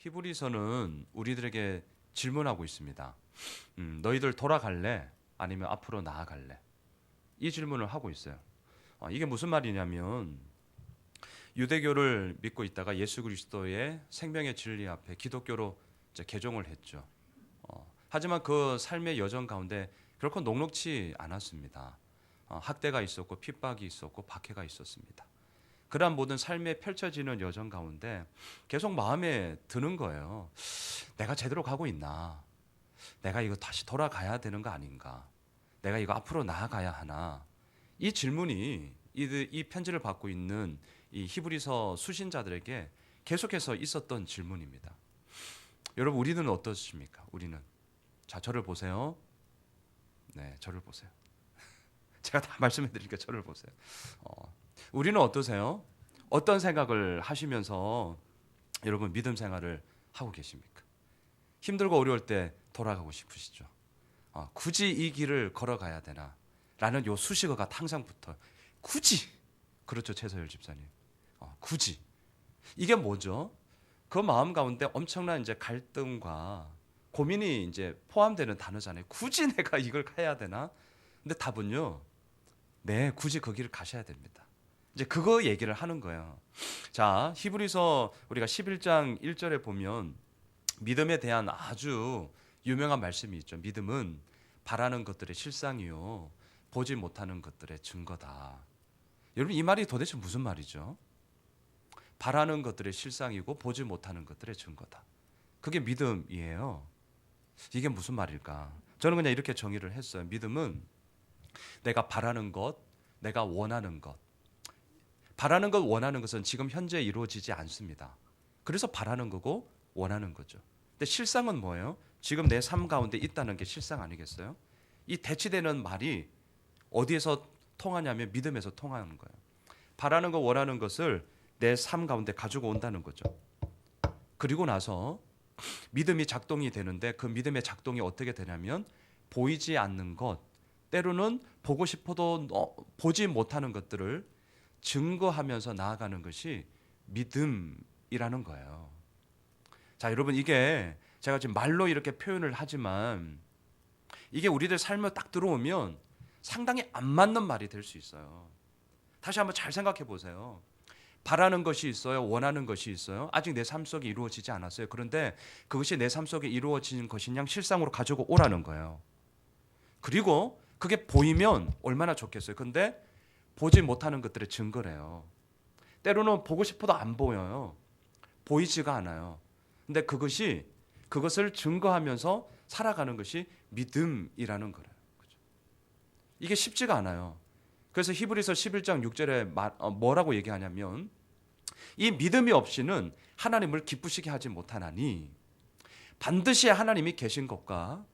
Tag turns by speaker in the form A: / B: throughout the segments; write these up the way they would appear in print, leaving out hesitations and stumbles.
A: 히브리서는 우리들에게 질문하고 있습니다. 너희들 돌아갈래? 아니면 앞으로 나아갈래? 이 질문을 하고 있어요. 이게 무슨 말이냐면 유대교를 믿고 있다가 예수 그리스도의 생명의 진리 앞에 기독교로 이제 개종을 했죠. 하지만 그 삶의 여정 가운데 결코 녹록치 않았습니다. 학대가 있었고 핍박이 있었고 박해가 있었습니다. 그러한 모든 삶에 펼쳐지는 여정 가운데 계속 마음에 드는 거예요. 내가 제대로 가고 있나? 내가 이거 다시 돌아가야 되는 거 아닌가? 내가 이거 앞으로 나아가야 하나? 이 질문이 이 편지를 받고 있는 이 히브리서 수신자들에게 계속해서 있었던 질문입니다. 여러분, 우리는 어떻습니까? 우리는 자, 저를 보세요. 네, 저를 보세요. 제가 다 말씀해 드리니까 저를 보세요. 우리는 어떠세요? 어떤 생각을 하시면서 여러분 믿음 생활을 하고 계십니까? 힘들고 어려울 때 돌아가고 싶으시죠? 굳이 이 길을 걸어가야 되나? 라는 요 수식어가 항상 붙어요. 굳이. 그렇죠, 최서열 집사님. 굳이. 이게 뭐죠? 그 마음 가운데 엄청난 이제 갈등과 고민이 이제 포함되는 단어잖아요. 굳이 내가 이걸 해야 되나? 근데 답은요. 네, 굳이 그 길을 가셔야 됩니다. 이제 그거 얘기를 하는 거예요. 자, 히브리서 우리가 11장 1절에 보면 믿음에 대한 아주 유명한 말씀이 있죠. 믿음은 바라는 것들의 실상이요, 보지 못하는 것들의 증거다. 여러분, 이 말이 도대체 무슨 말이죠? 바라는 것들의 실상이고 보지 못하는 것들의 증거다. 그게 믿음이에요. 이게 무슨 말일까? 저는 그냥 이렇게 정의를 했어요. 믿음은 내가 바라는 것, 내가 원하는 것. 바라는 것, 원하는 것은 지금 현재 이루어지지 않습니다. 그래서 바라는 거고 원하는 거죠. 근데 실상은 뭐예요? 지금 내 삶 가운데 있다는 게 실상 아니겠어요? 이 대치되는 말이 어디에서 통하냐면 믿음에서 통하는 거예요. 바라는 것, 원하는 것을 내 삶 가운데 가지고 온다는 거죠. 그리고 나서 믿음이 작동이 되는데 그 믿음의 작동이 어떻게 되냐면 보이지 않는 것, 때로는 보고 싶어도 보지 못하는 것들을 증거하면서 나아가는 것이 믿음이라는 거예요. 자, 여러분, 이게 제가 지금 말로 이렇게 표현을 하지만 이게 우리들 삶에 딱 들어오면 상당히 안 맞는 말이 될 수 있어요. 다시 한번 잘 생각해 보세요. 바라는 것이 있어요. 원하는 것이 있어요. 아직 내 삶 속에 이루어지지 않았어요. 그런데 그것이 내 삶 속에 이루어지는 것이냐 실상으로 가지고 오라는 거예요. 그리고 그게 보이면 얼마나 좋겠어요. 근데 보지 못하는 것들의 증거래요. 때로는 보고 싶어도 안 보여요. 보이지가 않아요. 근데 그것을 증거하면서 살아가는 것이 믿음이라는 거예요. 이게 쉽지가 않아요. 그래서 히브리서 11장 6절에 뭐라고 얘기하냐면 이 믿음이 없이는 하나님을 기쁘시게 하지 못하나니 반드시 하나님이 계신 것과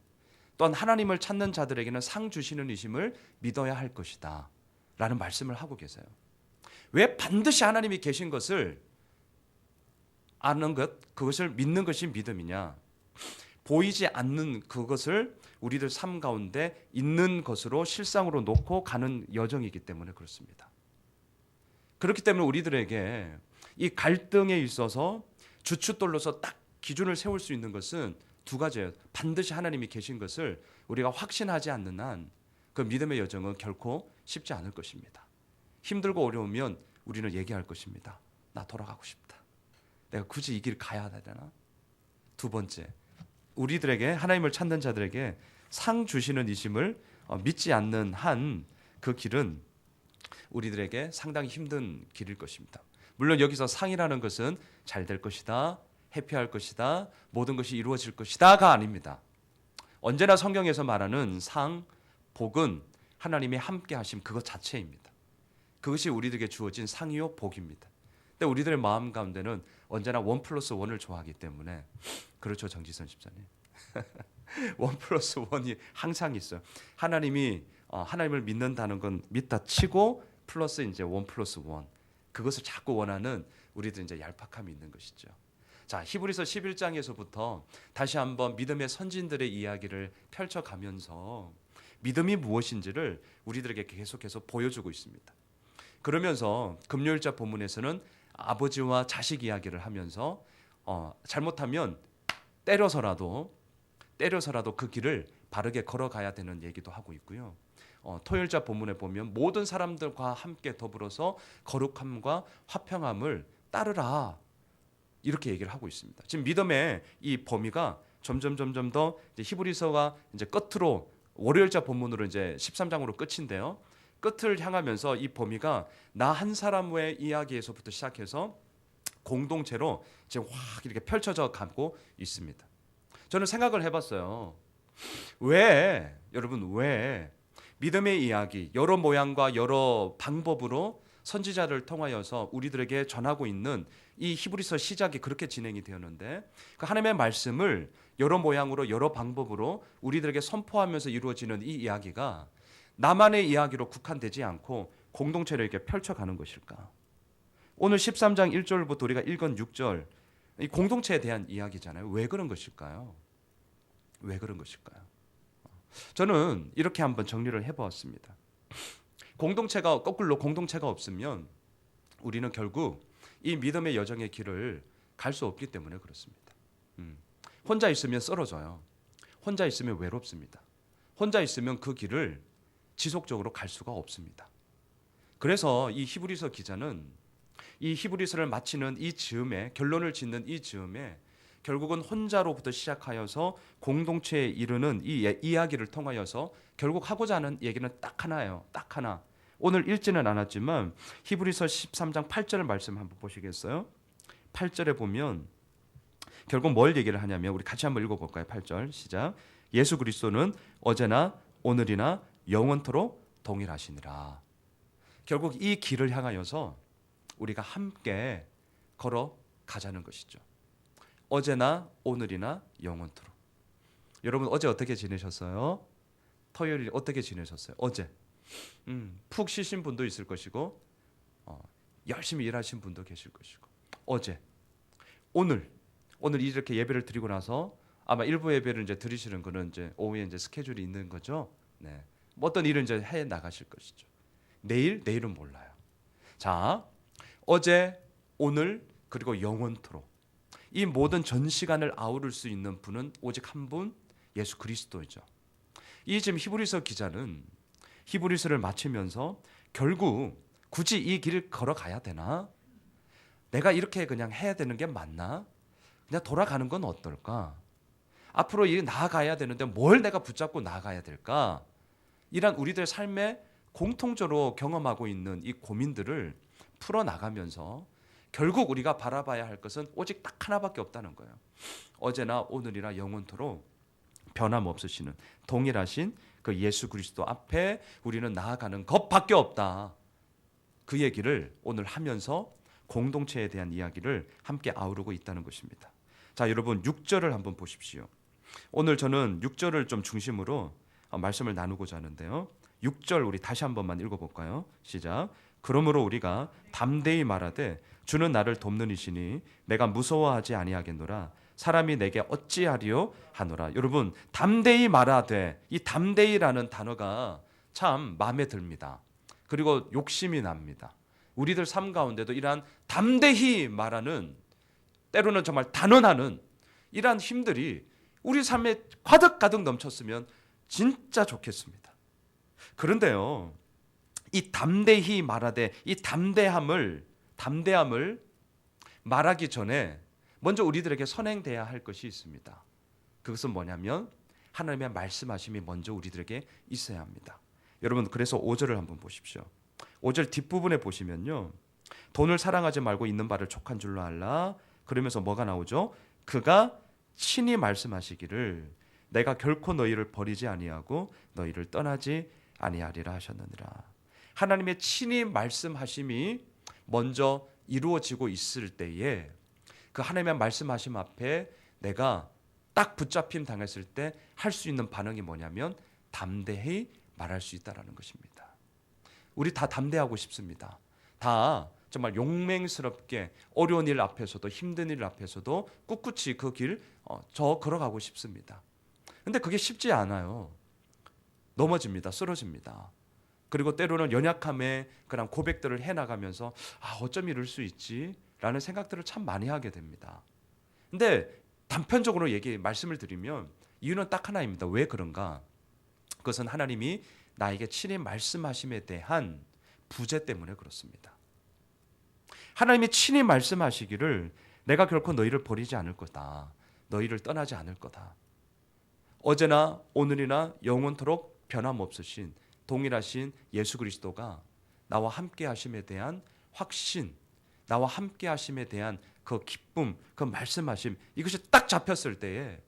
A: 또한 하나님을 찾는 자들에게는 상 주시는 이심을 믿어야 할 것이다 라는 말씀을 하고 계세요. 왜 반드시 하나님이 계신 것을 아는 것, 그것을 믿는 것이 믿음이냐? 보이지 않는 그것을 우리들 삶 가운데 있는 것으로 실상으로 놓고 가는 여정이기 때문에 그렇습니다. 그렇기 때문에 우리들에게 이 갈등에 있어서 주춧돌로서 딱 기준을 세울 수 있는 것은 두 가지예요. 반드시 하나님이 계신 것을 우리가 확신하지 않는 한 그 믿음의 여정은 결코 쉽지 않을 것입니다. 힘들고 어려우면 우리는 얘기할 것입니다. 나 돌아가고 싶다. 내가 굳이 이 길 가야 되나? 두 번째, 우리들에게 하나님을 찾는 자들에게 상 주시는 이심을 믿지 않는 한 그 길은 우리들에게 상당히 힘든 길일 것입니다. 물론 여기서 상이라는 것은 잘 될 것이다, 해피할 것이다, 모든 것이 이루어질 것이다가 아닙니다. 언제나 성경에서 말하는 상, 복은 하나님의 함께 하심 그것 자체입니다. 그것이 우리들에게 주어진 상이요 복입니다. 근데 우리들의 마음 가운데는 언제나 1+1을 좋아하기 때문에 그렇죠, 정지선 집사님. 1+1이 항상 있어요. 하나님을 믿는다는 건 믿다 치고 플러스 이제 1+1 그것을 자꾸 원하는 우리들 이제 얄팍함이 있는 것이죠. 자, 히브리서 11장에서부터 다시 한번 믿음의 선진들의 이야기를 펼쳐가면서 믿음이 무엇인지를 우리들에게 계속해서 보여주고 있습니다. 그러면서 금요일자 본문에서는 아버지와 자식 이야기를 하면서 잘못하면 때려서라도 그 길을 바르게 걸어가야 되는 얘기도 하고 있고요. 토요일자 본문에 보면 모든 사람들과 함께 더불어서 거룩함과 화평함을 따르라 이렇게 얘기를 하고 있습니다. 지금 믿음의 이 범위가 점점 더 이제 히브리서가 이제 끝으로 월요일자 본문으로 이제 13장으로 끝인데요. 끝을 향하면서 이 범위가 나 한 사람의 이야기에서부터 시작해서 공동체로 지금 확 이렇게 펼쳐져 가고 있습니다. 저는 생각을 해봤어요. 여러분 왜 믿음의 이야기 여러 모양과 여러 방법으로 선지자를 통하여서 우리들에게 전하고 있는 이 히브리서 시작이 그렇게 진행이 되었는데 그 하나님의 말씀을 여러 모양으로 여러 방법으로 우리들에게 선포하면서 이루어지는 이 이야기가 나만의 이야기로 국한되지 않고 공동체로 이렇게 펼쳐가는 것일까? 오늘 13장 1절부터 우리가 읽은 6절 이 공동체에 대한 이야기잖아요. 왜 그런 것일까요? 왜 그런 것일까요? 저는 이렇게 한번 정리를 해보았습니다. 거꾸로 공동체가 없으면 우리는 결국 이 믿음의 여정의 길을 갈 수 없기 때문에 그렇습니다. 혼자 있으면 쓰러져요. 혼자 있으면 외롭습니다. 혼자 있으면 그 길을 지속적으로 갈 수가 없습니다. 그래서 이 히브리서 기자는 이 히브리서를 마치는 이 즈음에 결론을 짓는 이 즈음에 결국은 혼자로부터 시작하여서 공동체에 이르는 이 이야기를 통하여서 결국 하고자 하는 얘기는 딱 하나예요. 딱 하나. 오늘 읽지는 않았지만 히브리서 13장 8절 말씀 한번 보시겠어요? 8절에 보면 결국 뭘 얘기를 하냐면 우리 같이 한번 읽어볼까요? 8절 시작. 예수 그리스도는 어제나 오늘이나 영원토록 동일하시니라. 결국 이 길을 향하여서 우리가 함께 걸어가자는 것이죠. 어제나 오늘이나 영원토록. 여러분 어제 어떻게 지내셨어요? 토요일 어떻게 지내셨어요? 어제 푹 쉬신 분도 있을 것이고 열심히 일하신 분도 계실 것이고 어제 오늘 이렇게 예배를 드리고 나서 아마 일부 예배를 이제 드리시는 거는 이제 오후에 이제 스케줄이 있는 거죠. 네. 뭐 어떤 일을 이제 해 나가실 것이죠. 내일은 몰라요. 자, 어제, 오늘 그리고 영원토록 이 모든 전 시간을 아우를 수 있는 분은 오직 한 분, 예수 그리스도이죠. 이 지금 히브리서 기자는 히브리서를 마치면서 결국 굳이 이 길을 걸어가야 되나? 내가 이렇게 그냥 해야 되는 게 맞나? 그냥 돌아가는 건 어떨까? 앞으로 이 나아가야 되는데 뭘 내가 붙잡고 나아가야 될까? 이런 우리들 삶에 공통적으로 경험하고 있는 이 고민들을 풀어나가면서 결국 우리가 바라봐야 할 것은 오직 딱 하나밖에 없다는 거예요. 어제나 오늘이나 영원토록 변함없으시는 동일하신 그 예수 그리스도 앞에 우리는 나아가는 것밖에 없다. 그 얘기를 오늘 하면서 공동체에 대한 이야기를 함께 아우르고 있다는 것입니다. 자, 여러분 6절을 한번 보십시오. 오늘 저는 6절을 좀 중심으로 말씀을 나누고자 하는데요. 6절 우리 다시 한 번만 읽어볼까요? 시작. 그러므로 우리가 담대히 말하되 주는 나를 돕는 이시니 내가 무서워하지 아니하겠노라. 사람이 내게 어찌하리요 하노라. 여러분 담대히 말하되 이 담대히라는 단어가 참 마음에 듭니다. 그리고 욕심이 납니다. 우리들 삶 가운데도 이러한 담대히 말하는 때로는 정말 단언하는 이러한 힘들이 우리 삶에 가득 넘쳤으면 진짜 좋겠습니다. 그런데요, 이 담대히 말하되 이 담대함을 말하기 전에 먼저 우리들에게 선행돼야 할 것이 있습니다. 그것은 뭐냐면 하나님의 말씀하심이 먼저 우리들에게 있어야 합니다. 여러분 그래서 5절을 한번 보십시오. 5절 뒷부분에 보시면요, 돈을 사랑하지 말고 있는 바를 족한 줄로 알라. 그러면서 뭐가 나오죠? 그가 친히 말씀하시기를 내가 결코 너희를 버리지 아니하고 너희를 떠나지 아니하리라 하셨느니라. 하나님의 친히 말씀하심이 먼저 이루어지고 있을 때에 그 하나님의 말씀하심 앞에 내가 딱 붙잡힘 당했을 때 할 수 있는 반응이 뭐냐면 담대히 말할 수 있다라는 것입니다. 우리 다 담대하고 싶습니다. 다 정말 용맹스럽게 어려운 일 앞에서도 힘든 일 앞에서도 꿋꿋이 그 길 저 걸어가고 싶습니다. 근데 그게 쉽지 않아요. 넘어집니다. 쓰러집니다. 그리고 때로는 연약함에 그런 고백들을 해나가면서 어쩜 이럴 수 있지? 라는 생각들을 참 많이 하게 됩니다. 근데 단편적으로 말씀을 드리면 이유는 딱 하나입니다. 왜 그런가? 그것은 하나님이 나에게 친히 말씀하심에 대한 부재 때문에 그렇습니다. 하나님이 친히 말씀하시기를 내가 결코 너희를 버리지 않을 거다. 너희를 떠나지 않을 거다. 어제나 오늘이나 영원토록 변함없으신 동일하신 예수 그리스도가 나와 함께 하심에 대한 확신, 나와 함께 하심에 대한 그 기쁨, 그 말씀하심, 이것이 딱 잡혔을 때에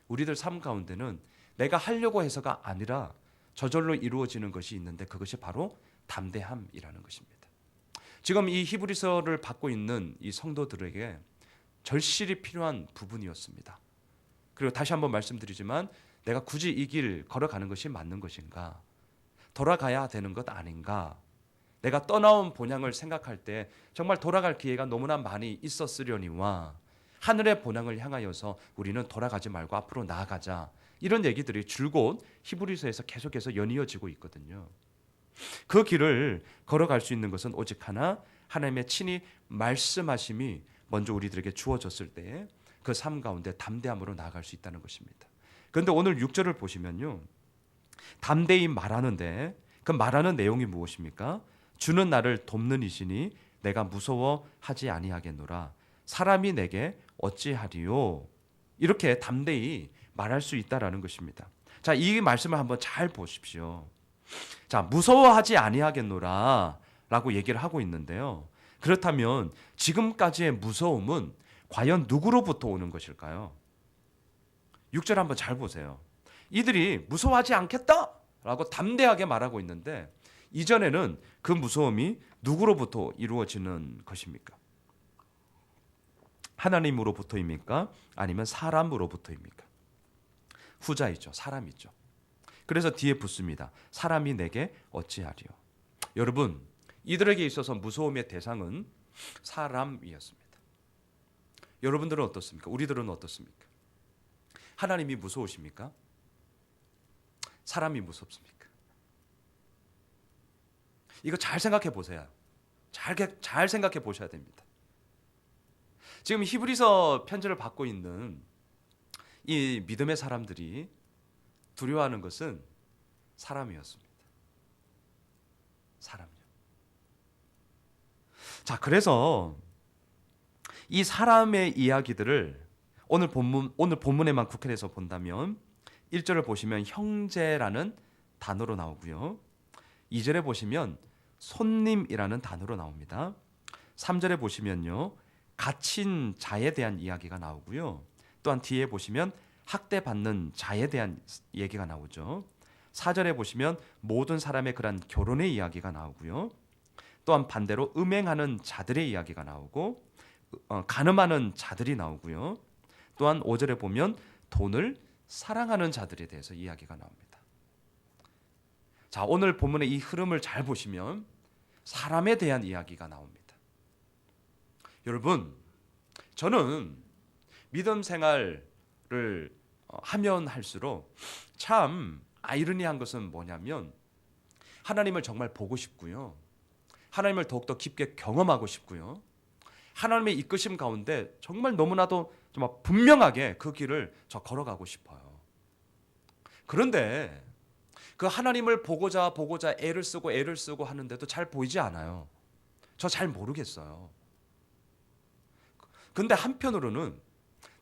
A: 우리들 삶 가운데는 내가 하려고 해서가 아니라 저절로 이루어지는 것이 있는데 그것이 바로 담대함이라는 것입니다. 지금 이 히브리서를 받고 있는 이 성도들에게 절실히 필요한 부분이었습니다. 그리고 다시 한번 말씀드리지만 내가 굳이 이 길 걸어가는 것이 맞는 것인가? 돌아가야 되는 것 아닌가? 내가 떠나온 본향을 생각할 때 정말 돌아갈 기회가 너무나 많이 있었으려니와 하늘의 본향을 향하여서 우리는 돌아가지 말고 앞으로 나아가자. 이런 얘기들이 줄곧 히브리서에서 계속해서 연이어지고 있거든요. 그 길을 걸어갈 수 있는 것은 오직 하나, 하나님의 친히 말씀하심이 먼저 우리들에게 주어졌을 때에 그 삶 가운데 담대함으로 나아갈 수 있다는 것입니다. 그런데 오늘 6절을 보시면요, 담대히 말하는데 그 말하는 내용이 무엇입니까? 주는 나를 돕는 이시니 내가 무서워하지 아니하겠노라. 사람이 내게 어찌하리요? 이렇게 담대히 말할 수 있다라는 것입니다. 자, 이 말씀을 한번 잘 보십시오. 자, 무서워하지 아니하겠노라 라고 얘기를 하고 있는데요. 그렇다면 지금까지의 무서움은 과연 누구로부터 오는 것일까요? 6절 한번 잘 보세요. 이들이 무서워하지 않겠다 라고 담대하게 말하고 있는데 이전에는 그 무서움이 누구로부터 이루어지는 것입니까? 하나님으로부터입니까? 아니면 사람으로부터입니까? 후자이죠. 사람이죠. 그래서 뒤에 붙습니다. 사람이 내게 어찌하리요? 여러분, 이들에게 있어서 무서움의 대상은 사람이었습니다. 여러분들은 어떻습니까? 우리들은 어떻습니까? 하나님이 무서우십니까? 사람이 무섭습니까? 이거 잘 생각해 보세요. 잘 생각해 보셔야 됩니다. 지금 히브리서 편지를 받고 있는 이 믿음의 사람들이 두려워하는 것은 사람이었습니다. 사람이요. 자, 그래서 이 사람의 이야기들을 오늘 본문에만 국한해서 본다면 1절을 보시면 형제라는 단어로 나오고요. 2절에 보시면 손님이라는 단어로 나옵니다. 3절에 보시면요, 갇힌 자에 대한 이야기가 나오고요. 또한 뒤에 보시면 학대받는 자에 대한 얘기가 나오죠. 4절에 보시면 모든 사람의 그런 결혼의 이야기가 나오고요. 또한 반대로 음행하는 자들의 이야기가 나오고 간음하는 자들이 나오고요. 또한 5절에 보면 돈을 사랑하는 자들에 대해서 이야기가 나옵니다. 자, 오늘 본문의 이 흐름을 잘 보시면 사람에 대한 이야기가 나옵니다. 여러분, 저는 믿음 생활을 하면 할수록 참 아이러니한 것은 뭐냐면 하나님을 정말 보고 싶고요. 하나님을 더욱더 깊게 경험하고 싶고요. 하나님의 이끄심 가운데 정말 너무나도 정말 분명하게 그 길을 저 걸어가고 싶어요. 그런데 그 하나님을 보고자 애를 쓰고 하는데도 잘 보이지 않아요. 저 잘 모르겠어요. 근데 한편으로는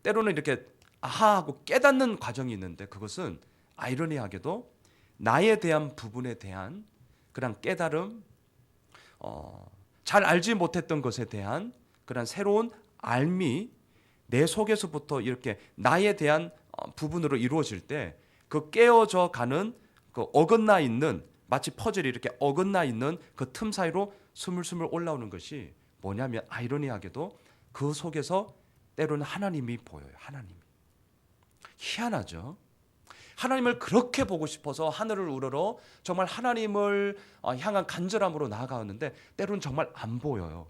A: 때로는 이렇게 아하 하고 깨닫는 과정이 있는데 그것은 아이러니하게도 나에 대한 부분에 대한 그런 깨달음, 잘 알지 못했던 것에 대한 그런 새로운 알미, 내 속에서부터 이렇게 나에 대한 부분으로 이루어질 때 그 깨어져 가는 그 어긋나 있는, 마치 퍼즐이 이렇게 어긋나 있는 그 틈 사이로 스물스물 올라오는 것이 뭐냐면 아이러니하게도 그 속에서 때로는 하나님이 보여요. 하나님이. 희한하죠. 하나님을 그렇게 보고 싶어서 하늘을 우러러 정말 하나님을 향한 간절함으로 나아가는데 때로는 정말 안 보여요.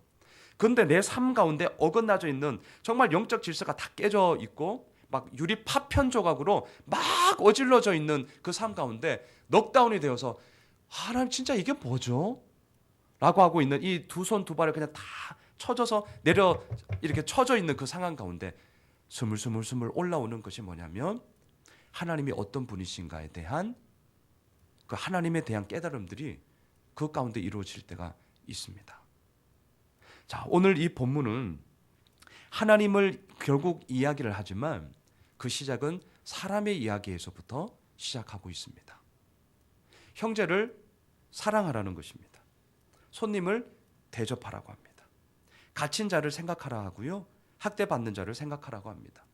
A: 그런데 내 삶 가운데 어긋나져 있는 정말 영적 질서가 다 깨져 있고 막 유리 파편 조각으로 막 어질러져 있는 그 삶 가운데 넉다운이 되어서 하나님 진짜 이게 뭐죠? 라고 하고 있는 이 두 손 두 발을 그냥 다 쳐져서 내려 이렇게 쳐져 있는 그 상황 가운데 스물스물 올라오는 것이 뭐냐면 하나님이 어떤 분이신가에 대한 그 하나님에 대한 깨달음들이 그 가운데 이루어질 때가 있습니다. 자, 오늘 이 본문은 하나님을 결국 이야기를 하지만 그 시작은 사람의 이야기에서부터 시작하고 있습니다. 형제를 사랑하라는 것입니다. 손님을 대접하라고 합니다. 갇힌 자를 생각하라 하고요. 학대받는 자를 생각하라고 합니다.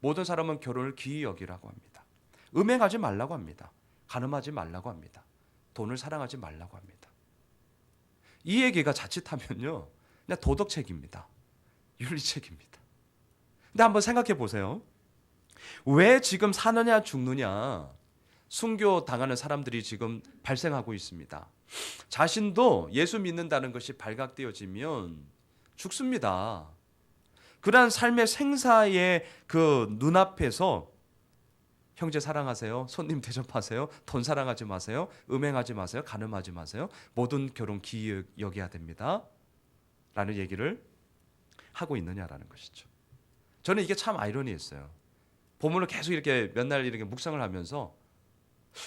A: 모든 사람은 결혼을 귀히 여기라고 합니다. 음행하지 말라고 합니다. 간음하지 말라고 합니다. 돈을 사랑하지 말라고 합니다. 이 얘기가 자칫하면요, 그냥 도덕책입니다. 윤리책입니다. 근데 한번 생각해 보세요. 왜 지금 사느냐 죽느냐 순교 당하는 사람들이 지금 발생하고 있습니다. 자신도 예수 믿는다는 것이 발각되어지면 죽습니다. 그러한 삶의 생사의 그 눈앞에서 형제 사랑하세요, 손님 대접하세요, 돈 사랑하지 마세요, 음행하지 마세요, 간음하지 마세요, 모든 결혼 기이 여겨야 됩니다 라는 얘기를 하고 있느냐라는 것이죠. 저는 이게 참 아이러니했어요. 본문을 계속 이렇게 몇 날 이렇게 묵상을 하면서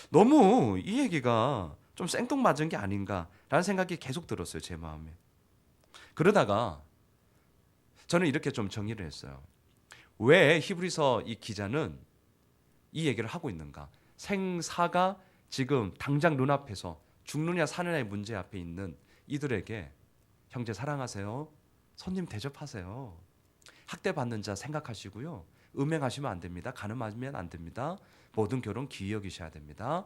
A: 너무 이 얘기가 좀 생뚱맞은 게 아닌가라는 생각이 계속 들었어요, 제 마음에. 그러다가 저는 이렇게 좀 정리를 했어요. 왜 히브리서 이 기자는 이 얘기를 하고 있는가? 생사가 지금 당장 눈앞에서 죽느냐 사느냐의 문제 앞에 있는 이들에게 형제 사랑하세요, 손님 대접하세요, 학대받는 자 생각하시고요, 음행하시면 안 됩니다, 간음하시면 안 됩니다, 모든 결혼 귀히 여기셔야 됩니다.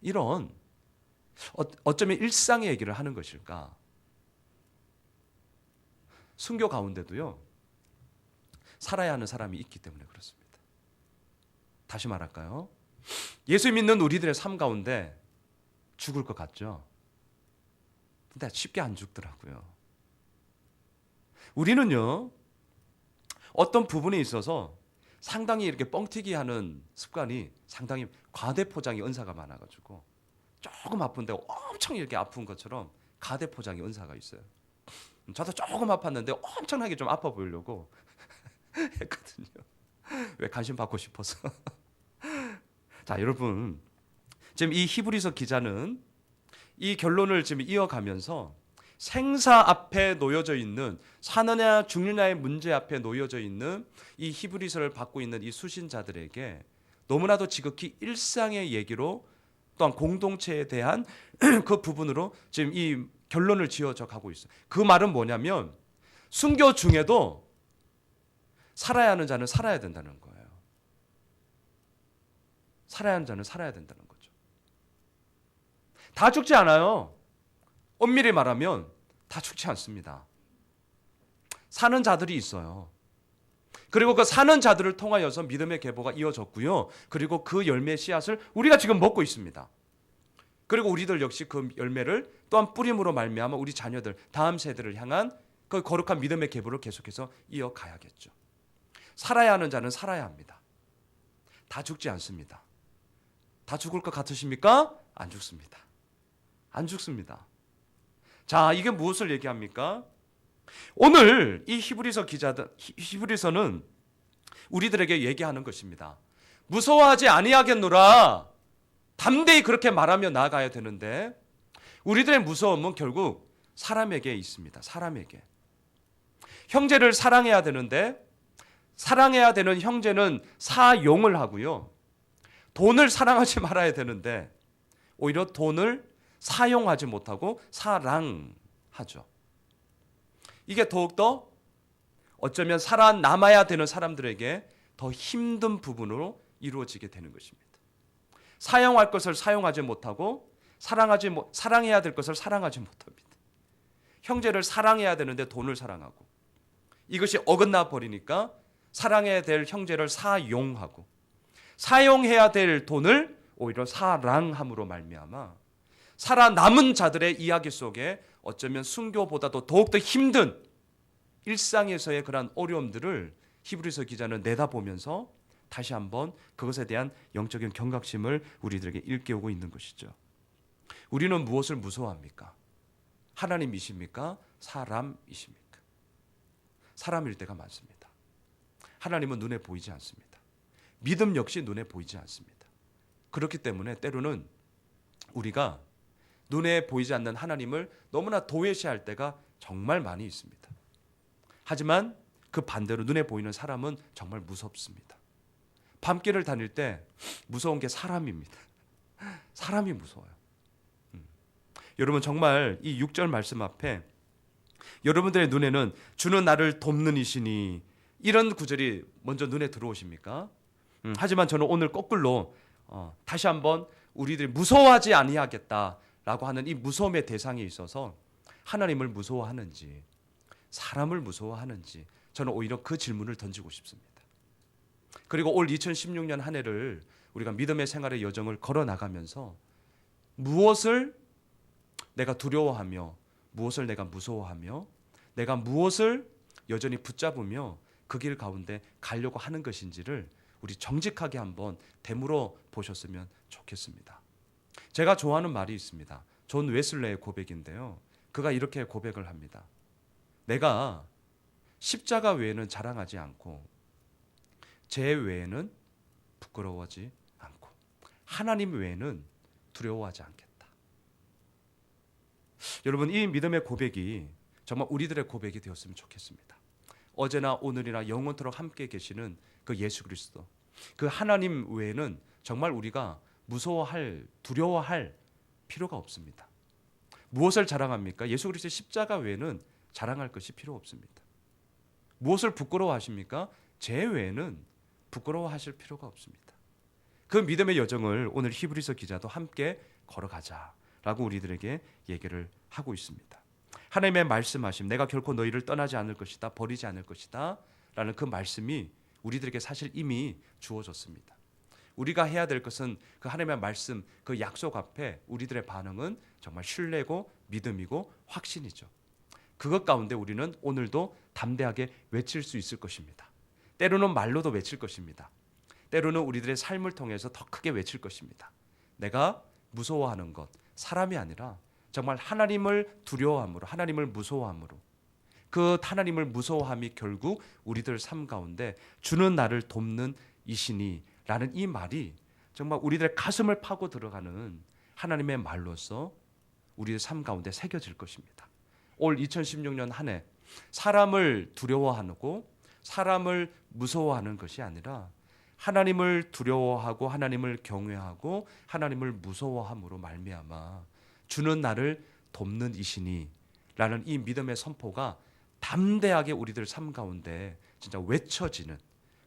A: 이런 어쩌면 일상의 얘기를 하는 것일까? 순교 가운데도요, 살아야 하는 사람이 있기 때문에 그렇습니다. 다시 말할까요? 예수 믿는 우리들의 삶 가운데 죽을 것 같죠? 근데 쉽게 안 죽더라고요. 우리는요, 어떤 부분에 있어서 상당히 이렇게 뻥튀기 하는 습관이 상당히 과대포장의 은사가 많아가지고 조금 아픈데 엄청 이렇게 아픈 것처럼 가대포장의 은사가 있어요. 저도 조금 아팠는데 엄청나게 좀 아파 보이려고 했거든요. 왜 관심 받고 싶어서. 자, 여러분, 지금 이 히브리서 기자는 이 결론을 지금 이어가면서 생사 앞에 놓여져 있는, 사느냐 죽느냐의 문제 앞에 놓여져 있는 이 히브리서를 받고 있는 이 수신자들에게 너무나도 지극히 일상의 얘기로, 또한 공동체에 대한 그 부분으로 지금 이 결론을 지어져 가고 있어요. 그 말은 뭐냐면 순교 중에도 살아야 하는 자는 살아야 된다는 거예요. 살아야 하는 자는 살아야 된다는 거죠. 다 죽지 않아요. 엄밀히 말하면 다 죽지 않습니다. 사는 자들이 있어요. 그리고 그 사는 자들을 통하여서 믿음의 계보가 이어졌고요. 그리고 그 열매의 씨앗을 우리가 지금 먹고 있습니다. 그리고 우리들 역시 그 열매를 또한 뿌림으로 말미암아 우리 자녀들, 다음 세대를 향한 그 거룩한 믿음의 계보를 계속해서 이어가야겠죠. 살아야 하는 자는 살아야 합니다. 다 죽지 않습니다. 다 죽을 것 같으십니까? 안 죽습니다. 안 죽습니다. 자, 이게 무엇을 얘기합니까? 오늘 이 히브리서는 우리들에게 얘기하는 것입니다. 무서워하지 아니하겠노라. 담대히 그렇게 말하며 나아가야 되는데 우리들의 무서움은 결국 사람에게 있습니다. 사람에게. 형제를 사랑해야 되는데 사랑해야 되는 형제는 사용을 하고요. 돈을 사랑하지 말아야 되는데 오히려 돈을 사용하지 못하고 사랑하죠. 이게 더욱더 어쩌면 살아남아야 되는 사람들에게 더 힘든 부분으로 이루어지게 되는 것입니다. 사용할 것을 사용하지 못하고 사랑해야 될 것을 사랑하지 못합니다. 형제를 사랑해야 되는데 돈을 사랑하고, 이것이 어긋나 버리니까 사랑해야 될 형제를 사용하고, 사용해야 될 돈을 오히려 사랑함으로 말미암아 살아남은 자들의 이야기 속에 어쩌면 순교보다도 더욱더 힘든 일상에서의 그런 어려움들을 히브리서 기자는 내다보면서 다시 한번 그것에 대한 영적인 경각심을 우리들에게 일깨우고 있는 것이죠. 우리는 무엇을 무서워합니까? 하나님이십니까? 사람이십니까? 사람일 때가 많습니다. 하나님은 눈에 보이지 않습니다. 믿음 역시 눈에 보이지 않습니다. 그렇기 때문에 때로는 우리가 눈에 보이지 않는 하나님을 너무나 도외시할 때가 정말 많이 있습니다. 하지만 그 반대로 눈에 보이는 사람은 정말 무섭습니다. 밤길을 다닐 때 무서운 게 사람입니다. 사람이 무서워요. 여러분 정말 이 6절 말씀 앞에 여러분들의 눈에는 주는 나를 돕는 이시니 이런 구절이 먼저 눈에 들어오십니까? 하지만 저는 오늘 거꾸로 다시 한번 우리들이 무서워하지 아니하겠다라고 하는 이 무서움의 대상에 있어서 하나님을 무서워하는지 사람을 무서워하는지 저는 오히려 그 질문을 던지고 싶습니다. 그리고 올 2016년 한 해를 우리가 믿음의 생활의 여정을 걸어 나가면서 무엇을 내가 두려워하며 무엇을 내가 무서워하며 내가 무엇을 여전히 붙잡으며 그 길 가운데 가려고 하는 것인지를 우리 정직하게 한번 되물어 보셨으면 좋겠습니다. 제가 좋아하는 말이 있습니다. 존 웨슬레의 고백인데요. 그가 이렇게 고백을 합니다. 내가 십자가 외에는 자랑하지 않고 제 외에는 부끄러워하지 않고 하나님 외에는 두려워하지 않겠다. 여러분 이 믿음의 고백이 정말 우리들의 고백이 되었으면 좋겠습니다. 어제나 오늘이나 영원토록 함께 계시는 그 예수 그리스도 그 하나님 외에는 정말 우리가 무서워할 두려워할 필요가 없습니다. 무엇을 자랑합니까? 예수 그리스도의 십자가 외에는 자랑할 것이 필요 없습니다. 무엇을 부끄러워하십니까? 제 외에는 부끄러워하실 필요가 없습니다. 그 믿음의 여정을 오늘 히브리서 기자도 함께 걸어가자라고 우리들에게 얘기를 하고 있습니다. 하나님의 말씀하심 내가 결코 너희를 떠나지 않을 것이다 버리지 않을 것이다 라는 그 말씀이 우리들에게 사실 이미 주어졌습니다. 우리가 해야 될 것은 그 하나님의 말씀 그 약속 앞에 우리들의 반응은 정말 신뢰고 믿음이고 확신이죠. 그것 가운데 우리는 오늘도 담대하게 외칠 수 있을 것입니다. 때로는 말로도 외칠 것입니다. 때로는 우리들의 삶을 통해서 더 크게 외칠 것입니다. 내가 무서워하는 것 사람이 아니라 정말 하나님을 두려워함으로 하나님을 무서워함으로 그 하나님을 무서워함이 결국 우리들 삶 가운데 주는 나를 돕는 이시니 라는 이 말이 정말 우리들의 가슴을 파고 들어가는 하나님의 말로서 우리의 삶 가운데 새겨질 것입니다. 올 2016년 한 해 사람을 두려워하고 사람을 무서워하는 것이 아니라 하나님을 두려워하고 하나님을 경외하고 하나님을 무서워함으로 말미암아 주는 나를 돕는 이시니 라는 이 믿음의 선포가 담대하게 우리들 삶 가운데 진짜 외쳐지는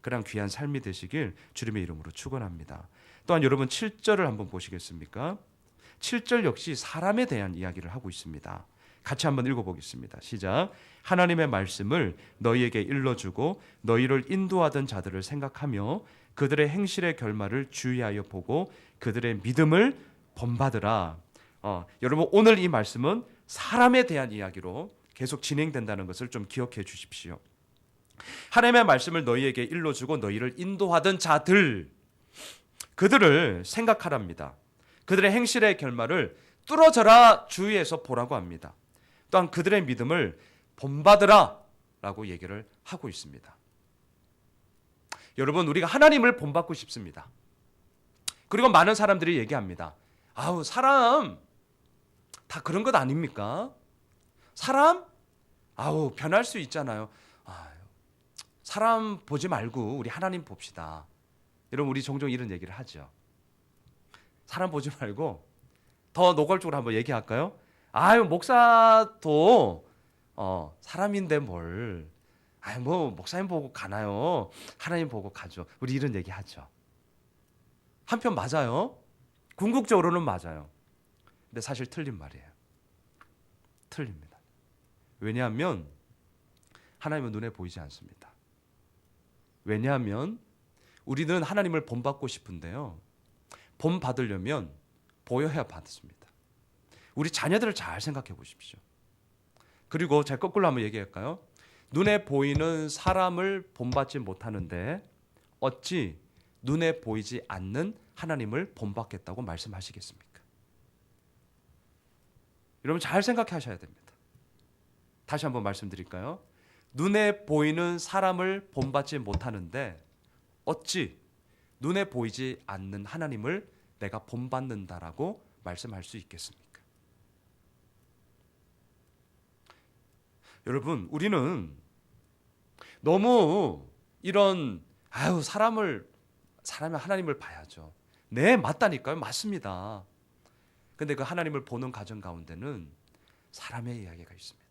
A: 그런 귀한 삶이 되시길 주님의 이름으로 축원합니다. 또한 여러분 7절을 한번 보시겠습니까? 7절 역시 사람에 대한 이야기를 하고 있습니다. 같이 한번 읽어보겠습니다. 시작. 하나님의 말씀을 너희에게 일러주고 너희를 인도하던 자들을 생각하며 그들의 행실의 결말을 주의하여 보고 그들의 믿음을 본받으라. 여러분 오늘 이 말씀은 사람에 대한 이야기로 계속 진행된다는 것을 좀 기억해 주십시오. 하나님의 말씀을 너희에게 일러주고 너희를 인도하던 자들 그들을 생각하랍니다. 그들의 행실의 결말을 뚫어져라 주위에서 보라고 합니다. 또한 그들의 믿음을 본받으라 라고 얘기를 하고 있습니다. 여러분 우리가 하나님을 본받고 싶습니다. 그리고 많은 사람들이 얘기합니다. 아우 사람 다 그런 것 아닙니까? 사람 아우 변할 수 있잖아요. 사람 보지 말고 우리 하나님 봅시다. 여러분 우리 종종 이런 얘기를 하죠. 사람 보지 말고 더 노골적으로 한번 얘기할까요? 아유 목사도 사람인데 뭘 뭐 목사님 보고 가나요? 하나님 보고 가죠. 우리 이런 얘기 하죠. 한편 맞아요. 궁극적으로는 맞아요. 근데 사실 틀린 말이에요. 틀립니다. 왜냐하면 하나님은 눈에 보이지 않습니다. 왜냐하면 우리는 하나님을 본받고 싶은데요. 본받으려면 보여야 받습니다. 우리 자녀들을 잘 생각해 보십시오. 그리고 제가 거꾸로 한번 얘기할까요? 눈에 보이는 사람을 본받지 못하는데 어찌 눈에 보이지 않는 하나님을 본받겠다고 말씀하시겠습니까? 여러분 잘 생각하셔야 됩니다. 다시 한번 말씀드릴까요? 눈에 보이는 사람을 본받지 못하는데 어찌 눈에 보이지 않는 하나님을 내가 본받는다라고 말씀할 수 있겠습니까? 여러분, 우리는 너무 이런 사람이 하나님을 봐야죠. 네, 맞다니까요. 맞습니다. 근데 그 하나님을 보는 가정 가운데는 사람의 이야기가 있습니다.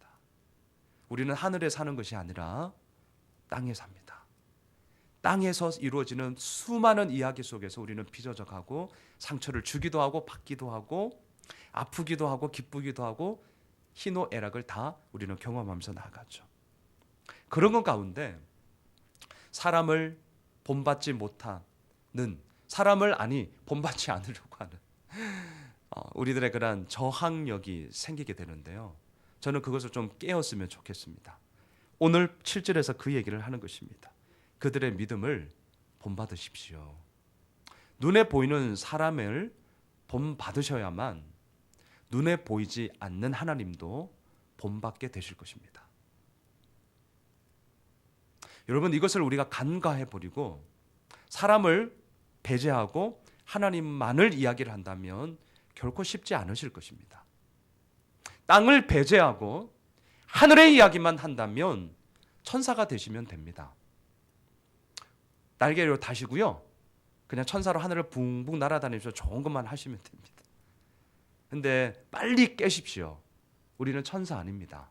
A: 우리는 하늘에 사는 것이 아니라 땅에 삽니다. 땅에서 이루어지는 수많은 이야기 속에서 우리는 빚어져 가고 상처를 주기도 하고 받기도 하고 아프기도 하고 기쁘기도 하고 희노애락을 다 우리는 경험하면서 나아가죠. 그런 것 가운데 사람을 본받지 못하는, 본받지 않으려고 하는 우리들의 그런 저항력이 생기게 되는데요. 저는 그것을 좀 깨었으면 좋겠습니다. 오늘 7절에서 그 얘기를 하는 것입니다. 그들의 믿음을 본받으십시오. 눈에 보이는 사람을 본받으셔야만 눈에 보이지 않는 하나님도 본받게 되실 것입니다. 여러분, 이것을 우리가 간과해 버리고 사람을 배제하고 하나님만을 이야기를 한다면 결코 쉽지 않으실 것입니다. 땅을 배제하고 하늘의 이야기만 한다면 천사가 되시면 됩니다. 날개로 다시고요. 그냥 천사로 하늘을 붕붕 날아다니면서 좋은 것만 하시면 됩니다. 근데 빨리 깨십시오. 우리는 천사 아닙니다.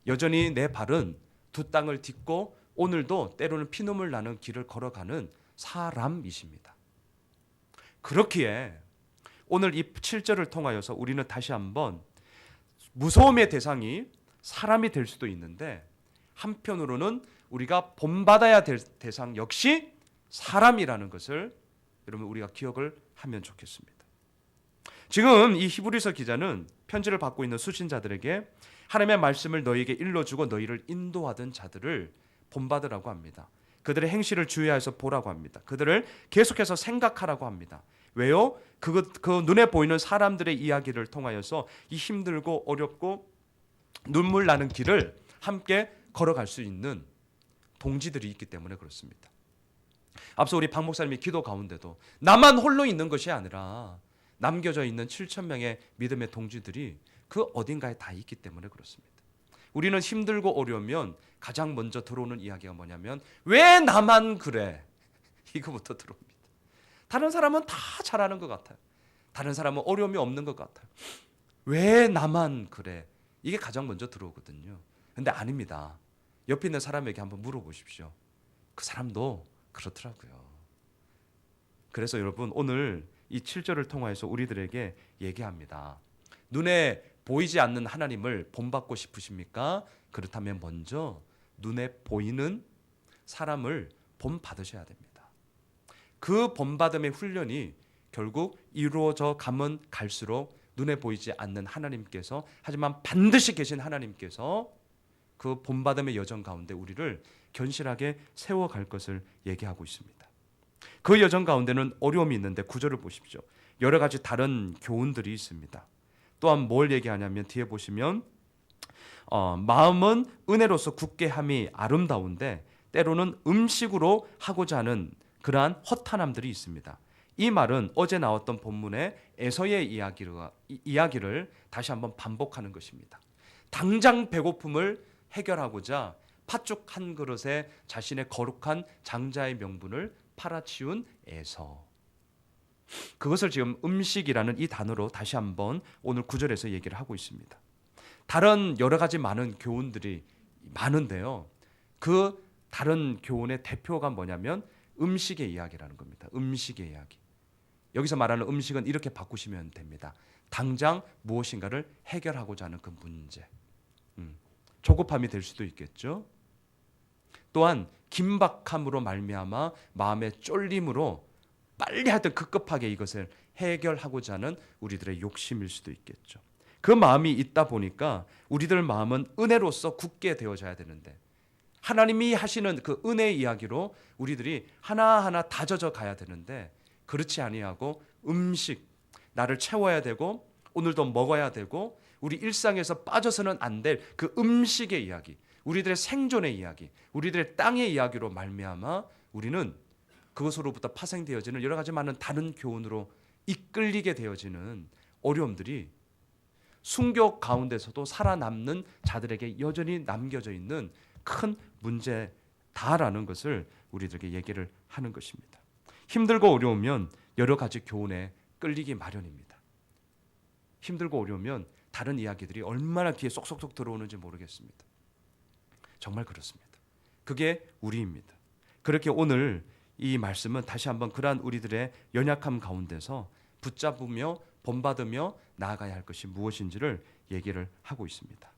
A: 여전히 내 발은 두 땅을 딛고 오늘도 때로는 피눈물 나는 길을 걸어가는 사람이십니다. 그렇기에 오늘 이 7절을 통하여서 우리는 다시 한번 무서움의 대상이 사람이 될 수도 있는데 한편으로는 우리가 본받아야 될 대상 역시 사람이라는 것을 여러분 우리가 기억을 하면 좋겠습니다. 지금 이 히브리서 기자는 편지를 받고 있는 수신자들에게 하나님의 말씀을 너희에게 일러주고 너희를 인도하던 자들을 본받으라고 합니다. 그들의 행실을 주의하여서 보라고 합니다. 그들을 계속해서 생각하라고 합니다. 왜요? 그 눈에 보이는 사람들의 이야기를 통하여서 이 힘들고 어렵고 눈물 나는 길을 함께 걸어갈 수 있는 동지들이 있기 때문에 그렇습니다. 앞서 우리 박 목사님이 기도 가운데도 나만 홀로 있는 것이 아니라 남겨져 있는 7천 명의 믿음의 동지들이 그 어딘가에 다 있기 때문에 그렇습니다. 우리는 힘들고 어려우면 가장 먼저 들어오는 이야기가 뭐냐면 왜 나만 그래? 이거부터 들어옵니다. 다른 사람은 다 잘하는 것 같아요. 다른 사람은 어려움이 없는 것 같아요. 왜 나만 그래? 이게 가장 먼저 들어오거든요. 근데 아닙니다. 옆에 있는 사람에게 한번 물어보십시오. 그 사람도 그렇더라고요. 그래서 여러분 오늘 이 7절을 통해서 우리들에게 얘기합니다. 눈에 보이지 않는 하나님을 본받고 싶으십니까? 그렇다면 먼저 눈에 보이는 사람을 본받으셔야 됩니다. 그 본받음의 훈련이 결국 이루어져 가면 갈수록 눈에 보이지 않는 하나님께서 하지만 반드시 계신 하나님께서 그 본받음의 여정 가운데 우리를 견실하게 세워갈 것을 얘기하고 있습니다. 그 여정 가운데는 어려움이 있는데 구절을 보십시오. 여러 가지 다른 교훈들이 있습니다. 또한 뭘 얘기하냐면 뒤에 보시면 마음은 은혜로서 굳게 함이 아름다운데 때로는 음식으로 하고자 하는 그러한 허탄함들이 있습니다. 이 말은 어제 나왔던 본문의 에서의 이야기를 다시 한번 반복하는 것입니다. 당장 배고픔을 해결하고자 팥죽 한 그릇에 자신의 거룩한 장자의 명분을 팔아치운 에서. 그것을 지금 음식이라는 이 단어로 다시 한번 오늘 9절에서 얘기를 하고 있습니다. 다른 여러 가지 많은 교훈들이 많은데요. 그 다른 교훈의 대표가 뭐냐면 음식의 이야기라는 겁니다. 음식의 이야기. 여기서 말하는 음식은 이렇게 바꾸시면 됩니다. 당장 무엇인가를 해결하고자 하는 그 문제. 조급함이 될 수도 있겠죠. 또한 긴박함으로 말미암아 마음의 쫄림으로 빨리 하여튼 급급하게 이것을 해결하고자 하는 우리들의 욕심일 수도 있겠죠. 그 마음이 있다 보니까 우리들 마음은 은혜로서 굳게 되어져야 되는데 하나님이 하시는 그 은혜의 이야기로 우리들이 하나하나 다져져 가야 되는데 그렇지 아니하고 음식, 나를 채워야 되고 오늘도 먹어야 되고 우리 일상에서 빠져서는 안 될 그 음식의 이야기, 우리들의 생존의 이야기, 우리들의 땅의 이야기로 말미암아 우리는 그것으로부터 파생되어지는 여러 가지 많은 다른 교훈으로 이끌리게 되어지는 어려움들이 순교 가운데서도 살아남는 자들에게 여전히 남겨져 있는 큰 문제다라는 것을 우리들에게 얘기를 하는 것입니다. 힘들고 어려우면 여러 가지 교훈에 끌리기 마련입니다. 힘들고 어려우면 다른 이야기들이 얼마나 귀에 쏙쏙쏙 들어오는지 모르겠습니다. 정말 그렇습니다. 그게 우리입니다. 그렇게 오늘 이 말씀은 다시 한번 그러한 우리들의 연약함 가운데서 붙잡으며 본받으며 나아가야 할 것이 무엇인지를 얘기를 하고 있습니다.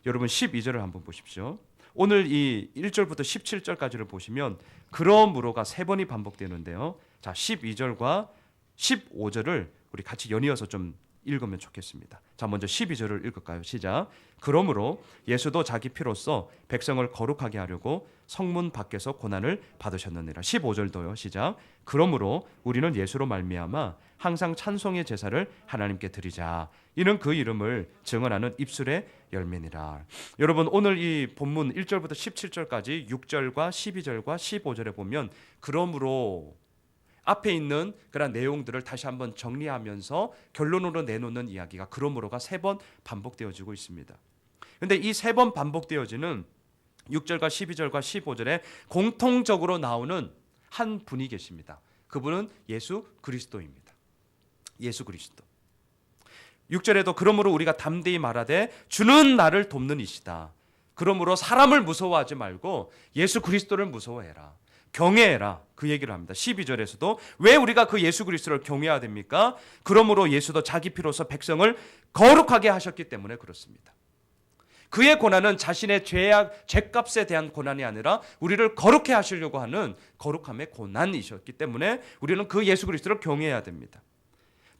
A: 여러분 12절을 한번 보십시오. 오늘 이 1절부터 17절까지를 보시면 그러므로가 3번이 반복되는데요. 자, 12절과 15절을 우리 같이 연이어서 좀 읽으면 좋겠습니다. 자, 먼저 12절을 읽을까요? 시작. 그러므로 예수도 자기 피로써 백성을 거룩하게 하려고 성문 밖에서 고난을 받으셨느니라. 15절도요. 시작. 그러므로 우리는 예수로 말미암아 항상 찬송의 제사를 하나님께 드리자. 이는 그 이름을 증언하는 입술의 열매니라. 여러분 오늘 이 본문 1절부터 17절까지 6절과 12절과 15절에 보면 그러므로 앞에 있는 그런 내용들을 다시 한번 정리하면서 결론으로 내놓는 이야기가 그러므로가 3번 반복되어지고 있습니다. 그런데 이 3번 반복되어지는 6절과 12절과 15절에 공통적으로 나오는 한 분이 계십니다. 그분은 예수 그리스도입니다. 예수 그리스도. 6절에도 그러므로 우리가 담대히 말하되 주는 나를 돕는 이시다. 그러므로 사람을 무서워하지 말고 예수 그리스도를 무서워해라. 경외해라. 그 얘기를 합니다. 12절에서도 왜 우리가 그 예수 그리스도를 경외해야 됩니까? 그러므로 예수도 자기 피로써 백성을 거룩하게 하셨기 때문에 그렇습니다. 그의 고난은 자신의 죄값에 대한 고난이 아니라 우리를 거룩해 하시려고 하는 거룩함의 고난이셨기 때문에 우리는 그 예수 그리스도를 경외해야 됩니다.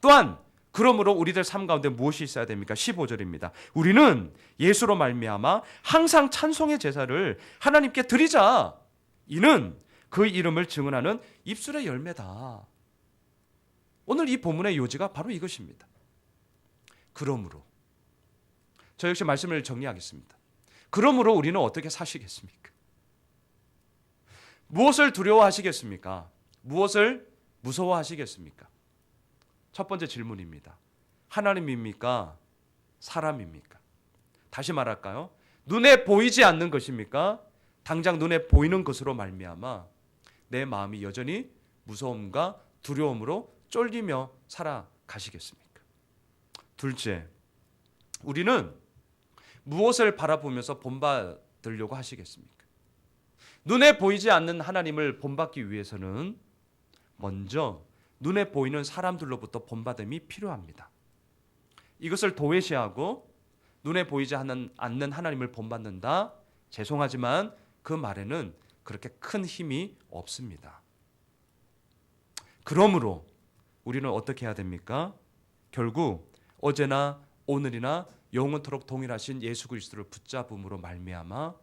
A: 또한 그러므로 우리들 삶 가운데 무엇이 있어야 됩니까? 15절입니다. 우리는 예수로 말미암아 항상 찬송의 제사를 하나님께 드리자. 이는 그 이름을 증언하는 입술의 열매다. 오늘 이 본문의 요지가 바로 이것입니다. 그러므로 저 역시 말씀을 정리하겠습니다. 그러므로 우리는 어떻게 사시겠습니까? 무엇을 두려워하시겠습니까? 무엇을 무서워하시겠습니까? 첫 번째 질문입니다. 하나님입니까? 사람입니까? 다시 말할까요? 눈에 보이지 않는 것입니까? 당장 눈에 보이는 것으로 말미암아 내 마음이 여전히 무서움과 두려움으로 쫄리며 살아가시겠습니까? 둘째, 우리는 무엇을 바라보면서 본받으려고 하시겠습니까? 눈에 보이지 않는 하나님을 본받기 위해서는 먼저 눈에 보이는 사람들로부터 본받음이 필요합니다. 이것을 도외시하고 눈에 보이지 않는 하나님을 본받는다? 죄송하지만 그 말에는 그렇게 큰 힘이 없습니다. 그러므로 우리는 어떻게 해야 됩니까? 결국 어제나 오늘이나 영원토록 동일하신 예수 그리스도를 붙잡음으로 말미암아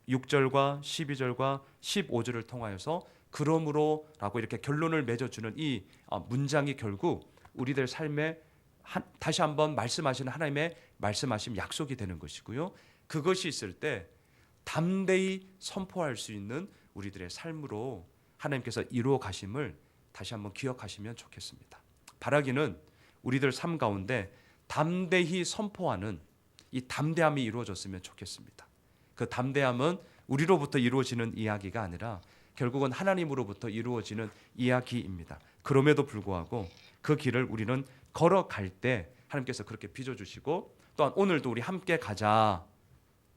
A: 6절과 12절과 15절을 통하여서 그러므로라고 이렇게 결론을 맺어주는 이 문장이 결국 우리들 삶에 다시 한번 말씀하시는 하나님의 말씀하신 약속이 되는 것이고요. 그것이 있을 때 담대히 선포할 수 있는 우리들의 삶으로 하나님께서 이루어 가심을 다시 한번 기억하시면 좋겠습니다. 바라기는 우리들 삶 가운데 담대히 선포하는 이 담대함이 이루어졌으면 좋겠습니다. 그 담대함은 우리로부터 이루어지는 이야기가 아니라 결국은 하나님으로부터 이루어지는 이야기입니다. 그럼에도 불구하고 그 길을 우리는 걸어갈 때 하나님께서 그렇게 빚어주시고 또한 오늘도 우리 함께 가자.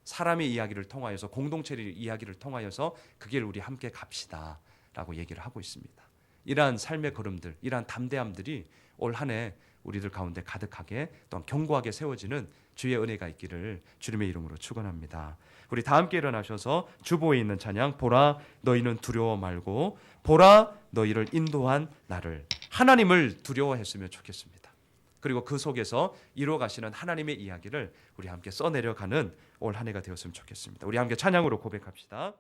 A: 사람의 이야기를 통하여서 공동체의 이야기를 통하여서 그 길을 우리 함께 갑시다 라고 얘기를 하고 있습니다. 이러한 삶의 걸음들, 이러한 담대함들이 올 한 해 우리들 가운데 가득하게 또한 견고하게 세워지는 주의 은혜가 있기를 주님의 이름으로 축원합니다. 우리 다 함께 일어나셔서 주보에 있는 찬양 보라 너희는 두려워 말고 보라 너희를 인도한 나를 하나님을 두려워했으면 좋겠습니다. 그리고 그 속에서 이루어 가시는 하나님의 이야기를 우리 함께 써내려가는 올 한 해가 되었으면 좋겠습니다. 우리 함께 찬양으로 고백합시다.